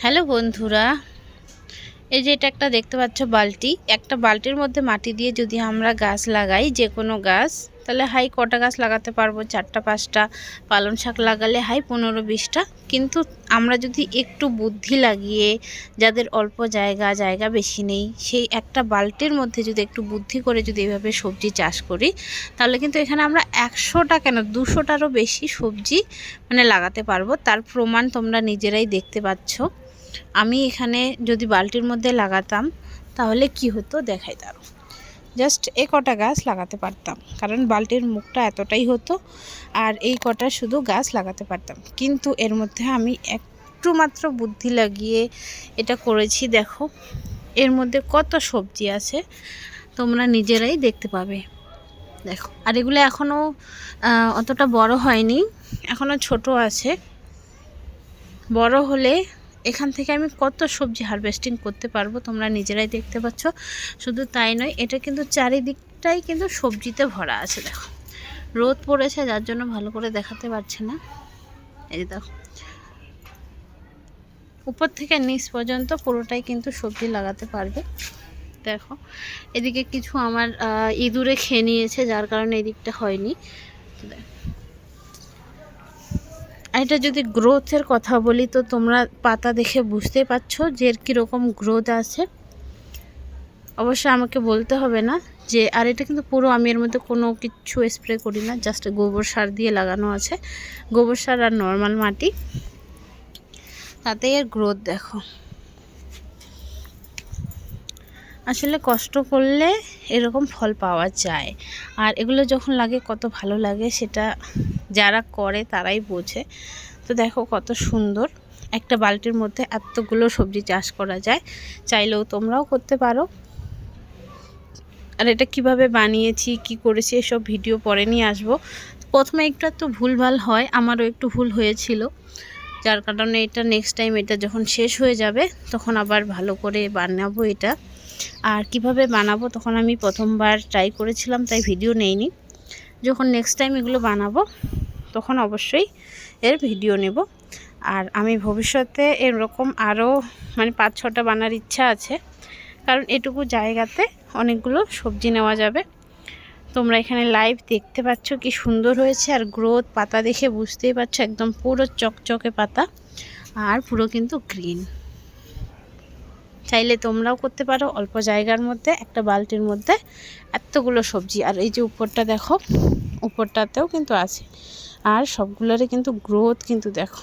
Hello বন্ধুরা, এই যে এটা একটা দেখতে পাচ্ছ বালতি। একটা বালতির মধ্যে মাটি দিয়ে যদি আমরা গাছ লাগাই, যে কোনো গাছ, তাহলে হাই কটা গাছ লাগাতে পারবো? 4টা 5টা। পালং শাক লাগালে হাই 15-20টা। কিন্তু আমরা যদি একটু বুদ্ধি লাগিয়ে, যাদের অল্প জায়গা বেশি নেই, সেই একটা বালতির মধ্যে যদি একটু বুদ্ধি করে যদি এভাবে সবজি চাষ করি, তাহলে কিন্তু এখানে আমরা 100টা কেন 200টারও বেশি সবজি লাগাতে পারবো। তার প্রমাণ তোমরা নিজেরাই দেখতে পাচ্ছ। আমি এখানে যদি বালতির মধ্যে লাগাতাম তাহলে কি হতো দেখাই দাঁড়ো। জাস্ট কটা গাছ লাগাতে পারতাম, কারণ বালতির মুখটা এতটাই হতো, আর এই কটা শুধু গাছ লাগাতে পারতাম। কিন্তু এর মধ্যে আমি একটু মাত্র বুদ্ধি লাগিয়ে এটা করেছি। দেখো এর মধ্যে কত সবজি আছে, তোমরা নিজেরাই দেখতে পাবে। দেখো, আর এগুলো এখনও অতটা বড় হয়নি, এখনও ছোট আছে। বড় হলে এখান থেকে আমি কত সবজি হারভেস্টিং করতে পারবো তোমরা নিজেরাই দেখতে পাচ্ছ। শুধু তাই নয়, এটা কিন্তু চারিদিকটাই কিন্তু সবজিতে ভরা আছে। দেখো, রোদ পড়েছে যার জন্য ভালো করে দেখাতে পারছে না। এই দেখো, উপর থেকে নিচ পর্যন্ত পুরোটাই কিন্তু সবজি লাগাতে পারবে। দেখো, এদিকে কিছু আমার ইঁদুরে খেয়ে নিয়েছে, যার কারণে এদিকটা হয়নি। এটা যদি গ্রোথের কথা বলি, তো তোমরা পাতা দেখে বুঝতে পারছো যে এর কীরকম গ্রোথ আছে। অবশ্যই আমাকে বলতে হবে না যে, আর এটা কিন্তু পুরো আমি এর মধ্যে কোনো কিছু স্প্রে করি না, জাস্ট গোবর সার দিয়ে লাগানো আছে। গোবর সার আর নর্মাল মাটি, তাতেই এর গ্রোথ দেখো। আসলে কষ্ট করলে এরকম ফল পাওয়া যায়, আর এগুলো যখন লাগে কত ভালো লাগে, সেটা যারা করে তারাই বোঝে। তো দেখো কত সুন্দর একটা বালতির মধ্যে এতগুলো সবজি চাষ করা যায়। চাইলেও তোমরাও করতে পারো। আর এটা কিভাবে বানিয়েছি, কি করেছি, এসব ভিডিও পরে নিয়ে আসবো। প্রথমে একটু ভুলভাল হয়, আমারও একটু ভুল হয়েছিল, যার কারণে এটা নেক্সট টাইম এটা যখন শেষ হয়ে যাবে তখন আবার ভালো করে বানাবো এটা। আর কিভাবে বানাবো তখন আমি প্রথমবার ট্রাই করেছিলাম, তাই ভিডিও নেইনি। যখন নেক্সট টাইম এগুলো বানাবো তখন অবশ্যই এর ভিডিও নেব। আর আমি ভবিষ্যতে এরকম আরও 5-6টা বানার ইচ্ছা আছে, কারণ এটুকু জায়গাতে অনেকগুলো সবজি নেওয়া যাবে। তোমরা এখানে লাইভ দেখতে পাচ্ছ কি সুন্দর হয়েছে, আর গ্রোথ পাতা দেখে বুঝতেই পারছো একদম পুরো চকচকে পাতা, আর পুরো কিন্তু গ্রিন। চাইলে তোমরাও করতে পারো অল্প জায়গার মধ্যে একটা বালতির মধ্যে এতগুলো সবজি। আর এই যে উপরটা দেখো, উপরটাতেও কিন্তু আছে, আর সবগুলোরই কিন্তু গ্রোথ কিন্তু দেখো।